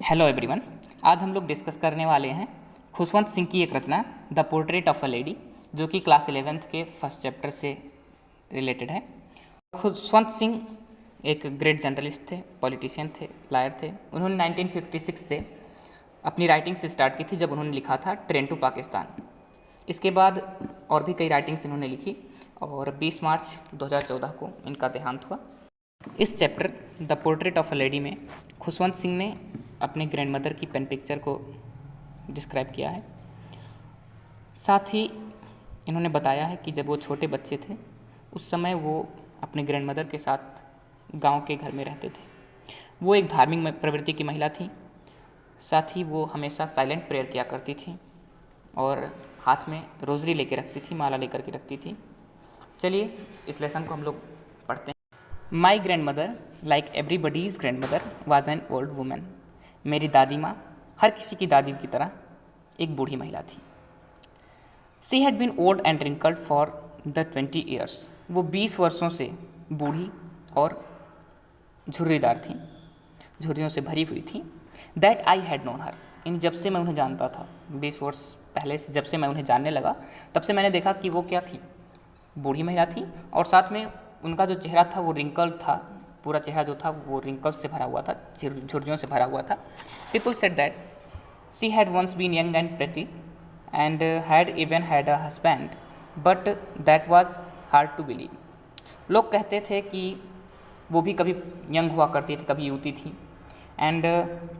Hello everyone. आज हम लोग डिस्कस करने वाले हैं खुशवंत सिंह की एक रचना the portrait of a lady, जो कि क्लास 11th के फर्स्ट चैप्टर से रिलेटेड है। खुशवंत सिंह एक ग्रेट जर्नलिस्ट थे, पॉलिटिशियन थे, लायर थे। उन्होंने 1956 से अपनी राइटिंग्स स्टार्ट की थी, जब उन्होंने लिखा था ट्रेन टू पाकिस्तान। इसके बाद और भी कई राइटिंग्स इन्होंने लिखी और 20 मार्च 2014 को इनका देहांत हुआ। इस chapter the portrait of a lady में खुशवंत सिंह ने अपने ग्रैंडमदर की पेन पिक्चर को डिस्क्राइब किया है। साथ ही इन्होंने बताया है कि जब वो छोटे बच्चे थे उस समय वो अपने ग्रैंडमदर के साथ गांव के घर में रहते थे। वो एक धार्मिक प्रवृत्ति की महिला थी। साथ ही वो हमेशा साइलेंट प्रेयर किया करती थी और हाथ में रोजरी लेके रखती थी, माला लेकर के रखती थी। चलिए इस लेसन को हम लोग पढ़ते हैं। My grand mother like everybody's grand mother was an old women. मेरी दादी माँ हर किसी की दादी की तरह एक बूढ़ी महिला थी। She had been old and wrinkled for the 20 years. वो 20 वर्षों से बूढ़ी और झुर्रीदार थी, झुर्रियों से भरी हुई थी। That I had known her. इन जब से मैं उन्हें जानता था, 20 वर्ष पहले से जब से मैं उन्हें जानने लगा, तब से मैंने देखा कि वो क्या थी, बूढ़ी महिला थी। और साथ में उनका जो चेहरा था वो रिंकल्ड था, पूरा चेहरा जो था वो रिंकल्स से भरा हुआ था, झुर्रियों से भरा हुआ था। People said that she had once been young and pretty and had even had a husband, but that was hard to believe. लोग कहते थे कि वो भी कभी यंग हुआ करती थी, कभी युवती थी, एंड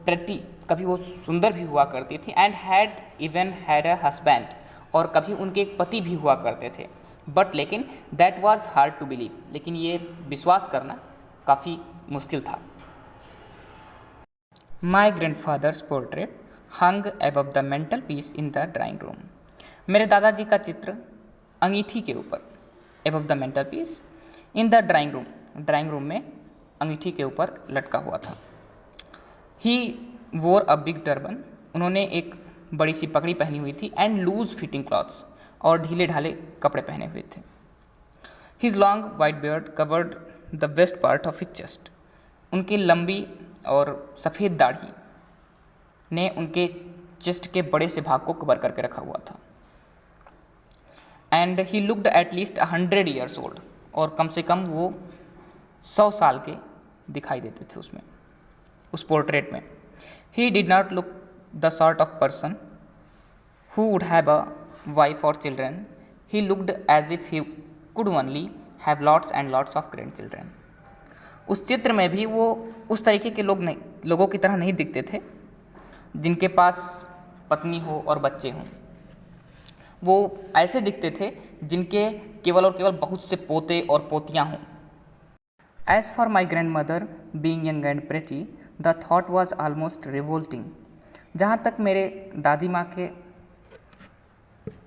प्रेटी कभी वो सुंदर भी हुआ करती थी, and had even had a husband और कभी उनके एक पति भी हुआ करते थे। बट लेकिन that was hard to believe, लेकिन ये विश्वास करना काफ़ी मुश्किल था। My grandfather's portrait hung above the mantelpiece in the drawing room. मेरे दादाजी का चित्र अंगीठी के ऊपर, above the mantelpiece in the drawing room, drawing room में अंगीठी के ऊपर लटका हुआ था। ही वोर अ बिग टर्बन। उन्होंने एक बड़ी सी पगड़ी पहनी हुई थी, एंड लूज फिटिंग क्लॉथ्स और ढीले ढाले कपड़े पहने हुए थे। His long white beard covered the west part of his chest. उनकी लंबी और सफ़ेद दाढ़ी ने उनके चेस्ट के बड़े से भाग को कवर करके रखा हुआ था। And he looked at least 100 years old. और कम से कम वो 100 साल के दिखाई देते थे उसमें, उस पोर्ट्रेट में। He did not look the sort of person who would have a wife और children. He looked as if he could only have lots and lots of grandchildren. उस चित्र में भी वो उस तरीके के लोगों की तरह नहीं दिखते थे जिनके पास पत्नी हो और बच्चे हों। वो ऐसे दिखते थे जिनके केवल और केवल बहुत से पोते और पोतियां हों। As for my grandmother being young and pretty the thought was almost revolting. जहाँ तक मेरे दादी माँ के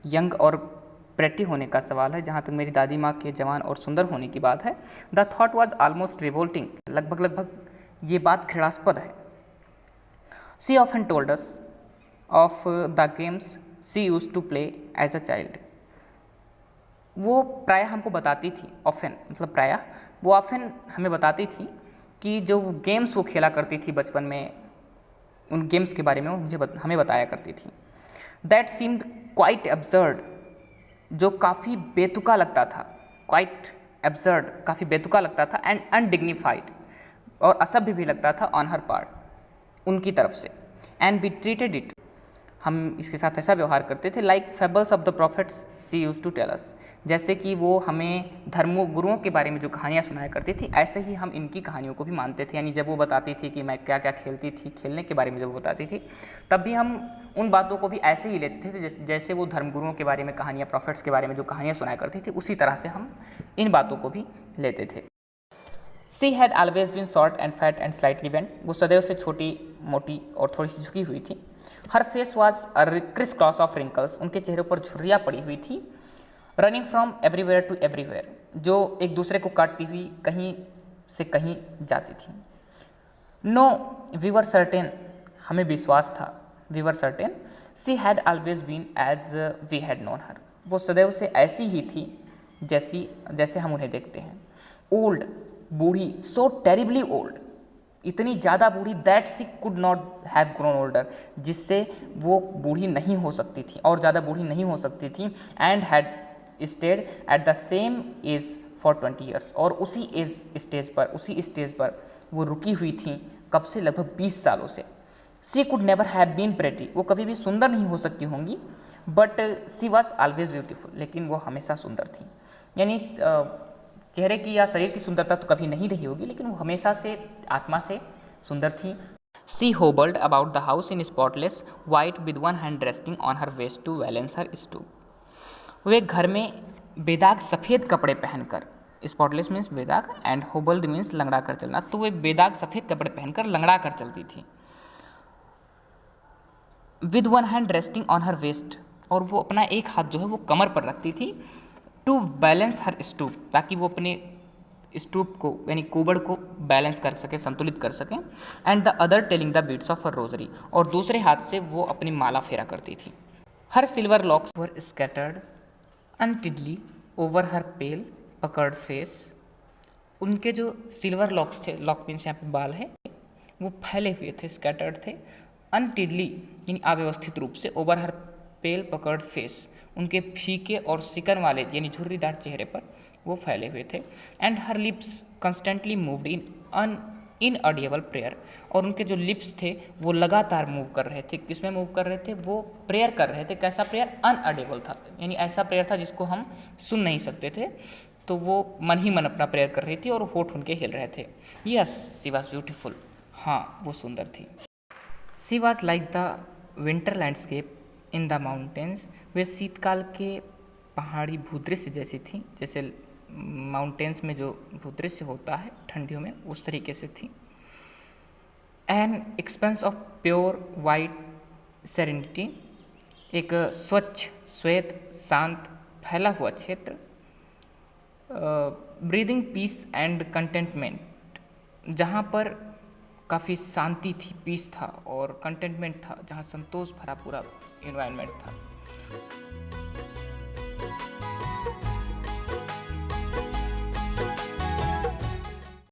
यंग और प्रेटी होने का सवाल है, जहाँ तक मेरी दादी माँ के जवान और सुंदर होने की बात है, the thought was almost revolting. लगभग ये बात घृणास्पद है। She often told us of the games she used to play as a child. वो प्रायः हमको बताती थी, ऑफन मतलब प्रायः, वो ऑफन हमें बताती थी कि जो गेम्स वो खेला करती थी बचपन में, उन गेम्स के बारे में वो हमें बताया करती थी। दैट सीम्ड क्वाइट एब्सर्ड, जो काफ़ी बेतुका लगता था, क्वाइट एब्सर्ड काफ़ी बेतुका लगता था, एंड अनडिग्निफाइड और असभ्य भी लगता था ऑन हर पार्ट, उनकी तरफ से। एंड वी ट्रीटेड इट, हम इसके साथ ऐसा व्यवहार करते थे, like fables of the prophets she used to tell us. जैसे कि वो हमें धर्मों गुरुओं के बारे में जो कहानियाँ सुनाया करती थी, ऐसे ही हम इनकी कहानियों को भी मानते थे। यानी जब वो बताती थी कि मैं क्या क्या खेलती थी, खेलने के बारे में जब वो बताती थी, तब भी हम उन बातों को भी ऐसे ही लेते थे जैसे वो धर्मगुरुओं के बारे में कहानियाँ, प्रॉफिट्स के बारे में जो कहानियाँ सुनाया करती थी, उसी तरह से हम इन बातों को भी लेते थे। She had always been short and fat and slightly bent. वो सदैव से छोटी, मोटी और थोड़ी सी झुकी हुई थी। Her face was a criss cross of wrinkles. उनके चेहरे पर झुर्रियाँ पड़ी हुई थी। Running from everywhere to everywhere, जो एक दूसरे को काटती हुई कहीं से कहीं जाती थी। नो वी वर सर्टेन, हमें विश्वास था, we were certain she had always been as we had known her. वो सदैव से ऐसी ही थी जैसे हम उन्हें देखते हैं। ओल्ड, बूढ़ी, सो टेरिबली ओल्ड, इतनी ज़्यादा बूढ़ी that she could not have grown older, जिससे वो बूढ़ी नहीं हो सकती थी और ज़्यादा बूढ़ी नहीं हो सकती थी, and had stayed at the same age for 20 years, और उसी स्टेज पर वो रुकी हुई थी कब से, लगभग 20 सालों से। She could never have been pretty, वो कभी भी सुंदर नहीं हो सकती होंगी, but she was always beautiful, लेकिन वो हमेशा सुंदर थी। यानी चेहरे की या शरीर की सुंदरता तो कभी नहीं रही होगी, लेकिन वो हमेशा से आत्मा से सुंदर थी। She hobbled about the house in spotless white with one hand resting on her waist to balance her stoop. वे घर में बेदाग सफ़ेद कपड़े पहनकर, स्पॉटलेस मीन्स बेदाग एंड होबल्ड मीन्स लंगड़ा कर चलना, तो वे बेदाग सफ़ेद कपड़े पहनकर लंगड़ा कर चलती थी। With one hand resting on her waist, और वो अपना एक हाथ जो है वो कमर पर रखती थी, टू बैलेंस हर स्टूप, ताकि वो अपने स्टूप को यानी कुबड़ को बैलेंस कर सके, संतुलित कर सके, and the other telling the beads of her rosary, और दूसरे हाथ से वो अपनी माला फेरा करती थी। हर सिल्वर लॉक्स वर स्कैटर्ड अनटिडली ओवर हर पेल पकर्ड फेस, उनके जो सिल्वर लॉक्स थे, लॉक मीन्स यहाँ पे बाल है, वो फैले हुए थे, स्कैटर्ड थे, अनटिडली यानी अव्यवस्थित रूप से, ओवर हर पेल पकर्ड फेस, उनके फीके और सिकन वाले यानी झुर्रीदार चेहरे पर वो फैले हुए थे, and her lips constantly moved in inaudible prayer, और उनके जो लिप्स थे वो लगातार मूव कर रहे थे। किसमें मूव कर रहे थे? वो प्रेयर कर रहे थे। कैसा प्रेयर? अनऑडिएबल था, यानी ऐसा प्रेयर था जिसको हम सुन नहीं सकते थे, तो वो मन ही मन अपना प्रेयर कर रही थी और होठ उनके हिल रहे थे। यस, शी वॉज ब्यूटीफुल, हाँ वो सुंदर थी। She was like the winter landscape in the mountains, वे शीतकाल के पहाड़ी भूदृश्य जैसी थी, जैसे माउंटेन्स में जो भूदृश्य होता है ठंडियों में, उस तरीके से थी। An expense of pure white serenity, एक स्वच्छ श्वेत शांत फैला हुआ क्षेत्र, ब्रीदिंग पीस एंड कंटेंटमेंट, जहाँ पर काफ़ी शांति थी, पीस था और कंटेंटमेंट था, जहाँ संतोष भरा पूरा इन्वायरमेंट था।